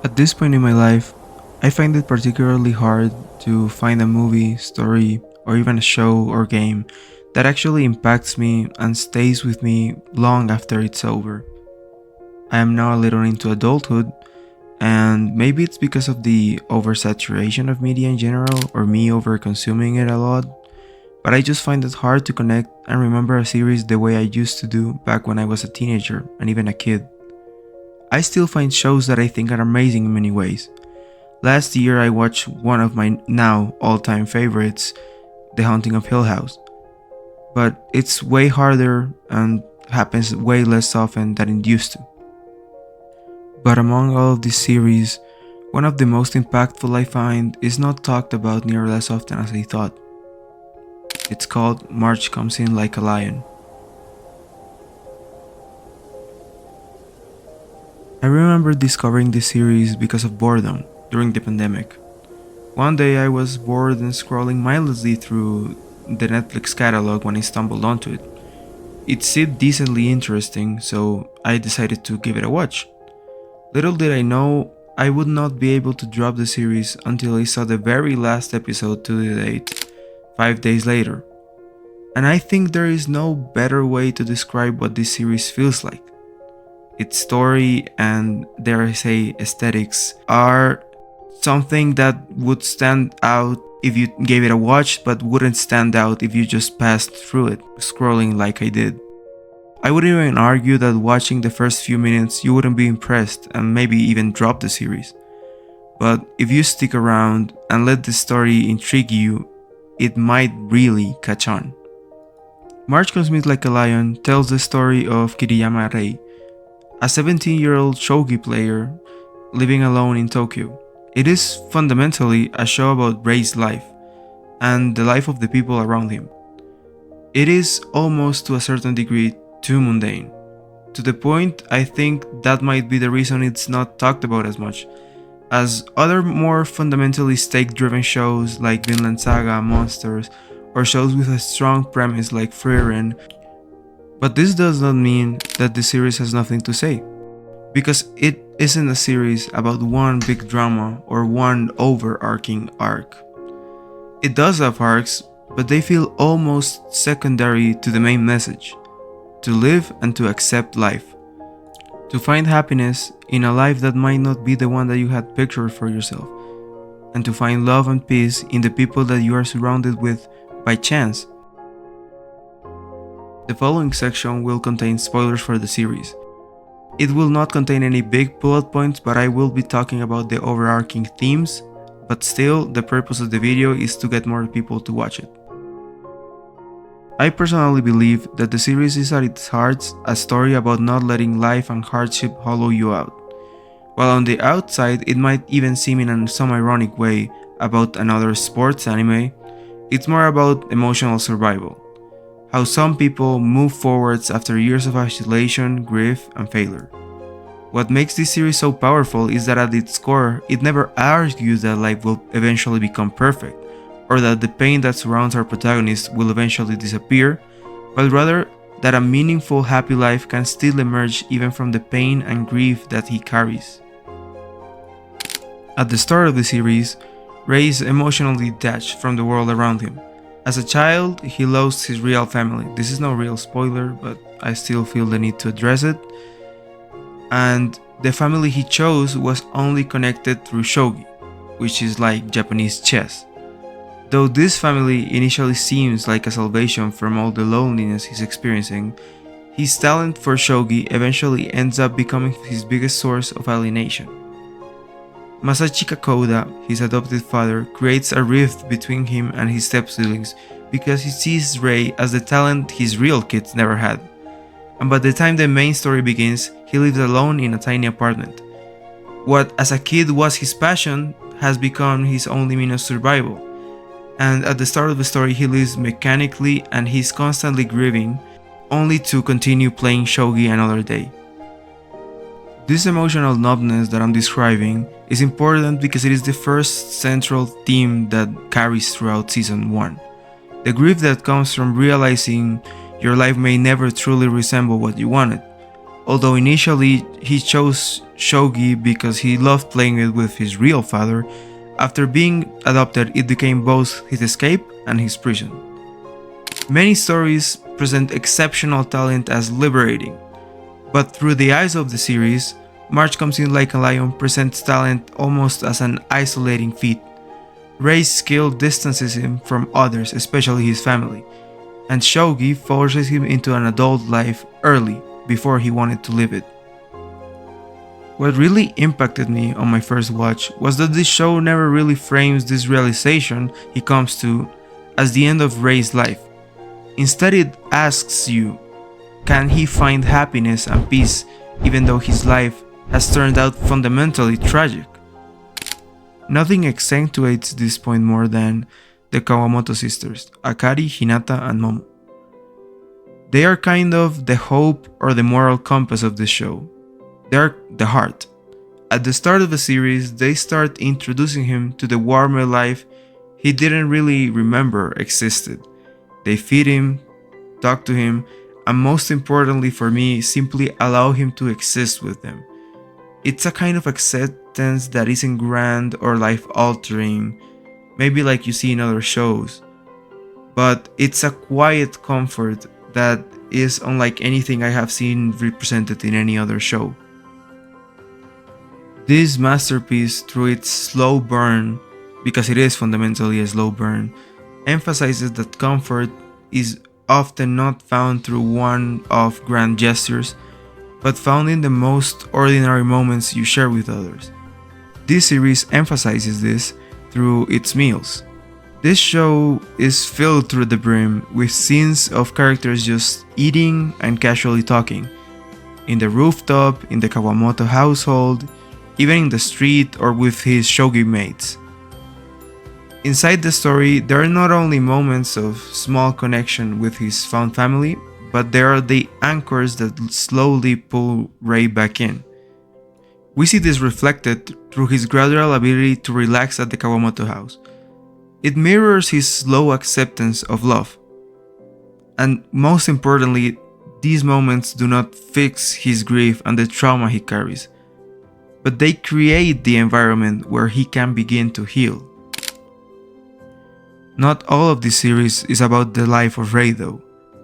At this point in my life, I find it particularly hard to find a movie, story, or even a show or game that actually impacts me and stays with me long after it's over. I am now a little into adulthood, and maybe it's because of the oversaturation of media in general or me over consuming it a lot, but I just find it hard to connect and remember a series the way I used to do back when I was a teenager and even a kid. I still find shows that I think are amazing in many ways. Last year I watched one of my now all-time favorites, The Haunting of Hill House, but it's way harder and happens way less often than it used to. But among all of this series, one of the most impactful I find is not talked about nearly as often as I thought. It's called March Comes In Like a Lion. I remember discovering this series because of boredom during the pandemic. One day I was bored and scrolling mindlessly through the Netflix catalog when I stumbled onto it. It seemed decently interesting, so I decided to give it a watch. Little did I know I would not be able to drop the series until I saw the very last episode to the date, 5 days later. And I think there is no better way to describe what this series feels like. Its story and, dare I say, aesthetics are something that would stand out if you gave it a watch, but wouldn't stand out if you just passed through it, scrolling like I did. I would even argue that watching the first few minutes you wouldn't be impressed and maybe even drop the series. But if you stick around and let the story intrigue you, it might really catch on. March Comes In Like a Lion tells the story of Kiriyama Rei, a 17-year-old shogi player living alone in Tokyo. It is fundamentally a show about Rei's life and the life of the people around him. It is almost to a certain degree too mundane. To the point I think that might be the reason it's not talked about as much as other more fundamentally stake-driven shows like Vinland Saga, Monsters, or shows with a strong premise like Frieren. But this does not mean that the series has nothing to say, because it isn't a series about one big drama or one overarching arc. It does have arcs, but they feel almost secondary to the main message: to live and to accept life. To find happiness in a life that might not be the one that you had pictured for yourself. And to find love and peace in the people that you are surrounded with by chance. The following section will contain spoilers for the series. It will not contain any big bullet points, but I will be talking about the overarching themes, but still, the purpose of the video is to get more people to watch it. I personally believe that the series is at its heart a story about not letting life and hardship hollow you out. While on the outside it might even seem in some ironic way about another sports anime, it's more about emotional survival. How some people move forwards after years of isolation, grief, and failure. What makes this series so powerful is that at its core, it never argues that life will eventually become perfect, or that the pain that surrounds our protagonist will eventually disappear, but rather that a meaningful, happy life can still emerge even from the pain and grief that he carries. At the start of the series, Rei is emotionally detached from the world around him. As a child, he lost his real family. This is no real spoiler, but I still feel the need to address it. And the family he chose was only connected through shogi, which is like Japanese chess. Though this family initially seems like a salvation from all the loneliness he's experiencing, his talent for shogi eventually ends up becoming his biggest source of alienation. Masachika Koda, his adopted father, creates a rift between him and his step-siblings because he sees Rei as the talent his real kids never had. And by the time the main story begins, he lives alone in a tiny apartment. What as a kid was his passion has become his only means of survival. And at the start of the story he lives mechanically and he's constantly grieving, only to continue playing shogi another day. This emotional numbness that I'm describing is important because it is the first central theme that carries throughout Season 1. The grief that comes from realizing your life may never truly resemble what you wanted, Although initially he chose shogi because he loved playing it with his real father, after being adopted it became both his escape and his prison. Many stories present exceptional talent as liberating, but through the eyes of the series, March Comes In Like a Lion presents talent almost as an isolating feat. Rei's skill distances him from others, especially his family, and shogi forces him into an adult life early, before he wanted to live it. What really impacted me on my first watch was that this show never really frames this realization he comes to as the end of Rei's life. Instead, it asks you, can he find happiness and peace even though his life has turned out fundamentally tragic? Nothing accentuates this point more than the Kawamoto sisters, Akari, Hinata, and Momo. They are kind of the hope or the moral compass of the show. They are the heart. At the start of the series, they start introducing him to the warmer life he didn't really remember existed. They feed him, talk to him, and most importantly for me, simply allow him to exist with them. It's a kind of acceptance that isn't grand or life-altering, maybe like you see in other shows, but it's a quiet comfort that is unlike anything I have seen represented in any other show. This masterpiece, through its slow burn, because it is fundamentally a slow burn, emphasizes that comfort is often not found through one-off grand gestures, but found in the most ordinary moments you share with others. This series emphasizes this through its meals. This show is filled through the brim with scenes of characters just eating and casually talking, in the rooftop, in the Kawamoto household, even in the street or with his shogi mates. Inside the story, there are not only moments of small connection with his found family, but there are the anchors that slowly pull Rei back in. We see this reflected through his gradual ability to relax at the Kawamoto house. It mirrors his slow acceptance of love. And most importantly, these moments do not fix his grief and the trauma he carries, but they create the environment where he can begin to heal. Not all of this series is about the life of Rei though.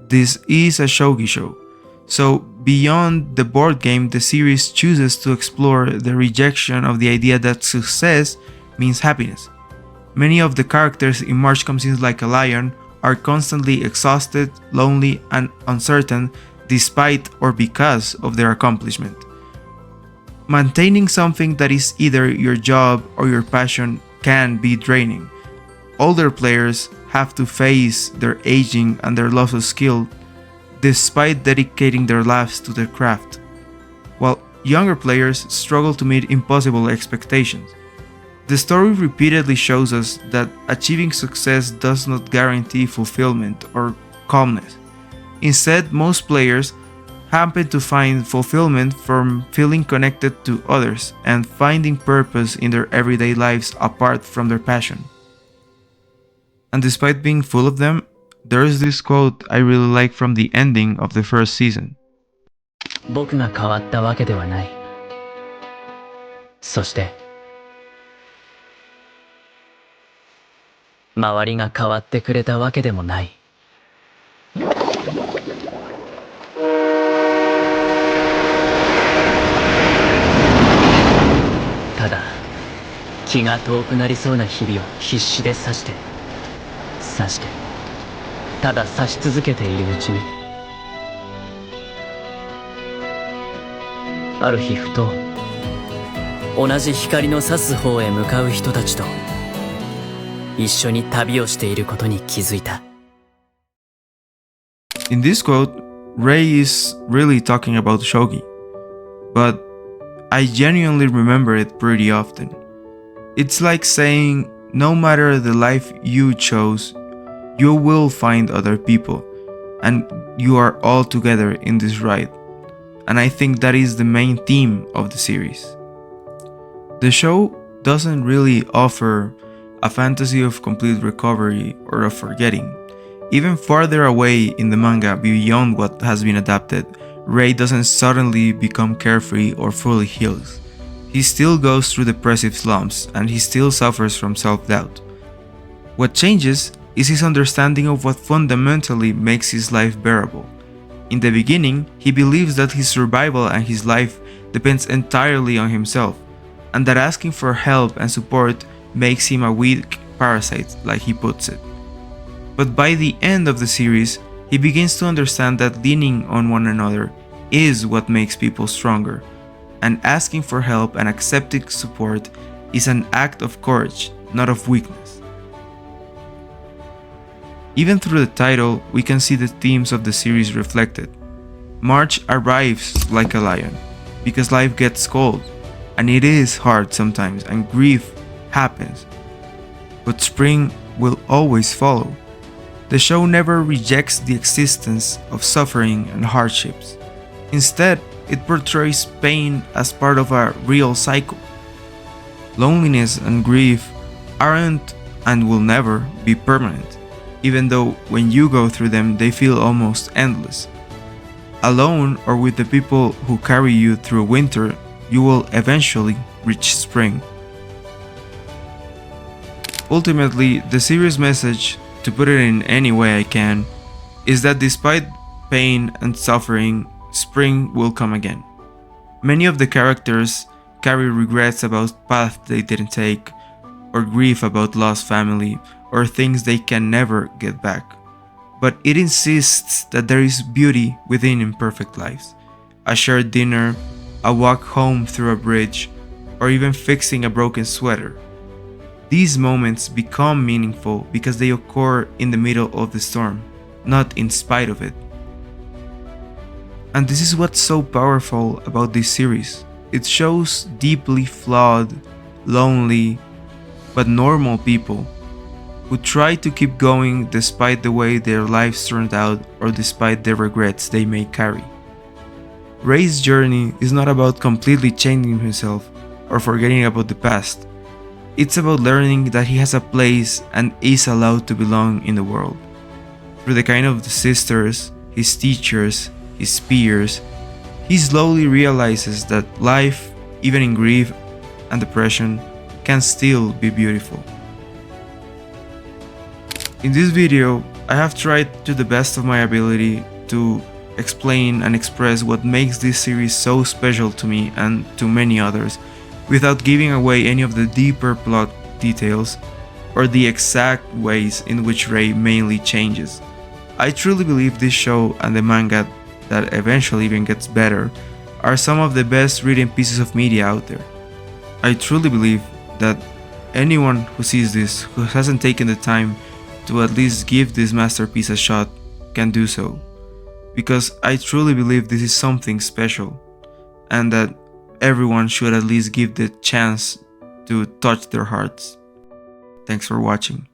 This is a shogi show, so beyond the board game, the series chooses to explore the rejection of the idea that success means happiness. Many of the characters in March Comes In Like a Lion are constantly exhausted, lonely, and uncertain despite or because of their accomplishment. Maintaining something that is either your job or your passion can be draining. Older players have to face their aging and their loss of skill despite dedicating their lives to their craft, while younger players struggle to meet impossible expectations. The story repeatedly shows us that achieving success does not guarantee fulfillment or calmness. Instead, most players happen to find fulfillment from feeling connected to others and finding purpose in their everyday lives apart from their passion. And despite being full of them, there is this quote I really like from the ending of the first season. 僕が変わったわけではない。そして、周りが変わってくれたわけでもない。ただ、気が遠くなりそうな日々を必死で刺して、ただ刺し続けているうちに、ある日ふと、同じ光の差す方へ向かう人たちと一緒に旅をしていることに気づいた。In this quote, Rei is really talking about shogi, but I genuinely remember it pretty often. It's like saying, no matter the life you chose, you will find other people, and you are all together in this ride. And I think that is the main theme of the series. The show doesn't really offer a fantasy of complete recovery or of forgetting. Even farther away in the manga beyond what has been adapted, Rei doesn't suddenly become carefree or fully healed. He still goes through depressive slumps and he still suffers from self-doubt. What changes is his understanding of what fundamentally makes his life bearable. In the beginning, he believes that his survival and his life depends entirely on himself, and that asking for help and support makes him a weak parasite, like he puts it. But by the end of the series, he begins to understand that leaning on one another is what makes people stronger, and asking for help and accepting support is an act of courage, not of weakness. Even through the title, we can see the themes of the series reflected. March arrives like a lion, because life gets cold, and it is hard sometimes, and grief happens. But spring will always follow. The show never rejects the existence of suffering and hardships. Instead, it portrays pain as part of a real cycle. Loneliness and grief aren't and will never be permanent, even though when you go through them they feel almost endless. Alone or with the people who carry you through winter, you will eventually reach spring. Ultimately, the series' message, to put it in any way I can, is that despite pain and suffering, spring will come again. Many of the characters carry regrets about paths they didn't take, or grief about lost family, or things they can never get back. But it insists that there is beauty within imperfect lives. A shared dinner, a walk home through a bridge, or even fixing a broken sweater. These moments become meaningful because they occur in the middle of the storm, not in spite of it. And this is what's so powerful about this series. It shows deeply flawed, lonely, but normal people who try to keep going despite the way their lives turned out or despite the regrets they may carry. Rei's journey is not about completely changing himself or forgetting about the past. It's about learning that he has a place and is allowed to belong in the world. Through the kind of the sisters, his teachers, his peers, he slowly realizes that life, even in grief and depression, can still be beautiful. In this video, I have tried to the best of my ability to explain and express what makes this series so special to me and to many others, without giving away any of the deeper plot details or the exact ways in which Rei mainly changes. I truly believe this show and the manga that eventually even gets better are some of the best written pieces of media out there. I truly believe that anyone who sees this, who hasn't taken the time to at least give this masterpiece a shot, can do so. Because I truly believe this is something special, and that everyone should at least give the chance to touch their hearts. Thanks for watching.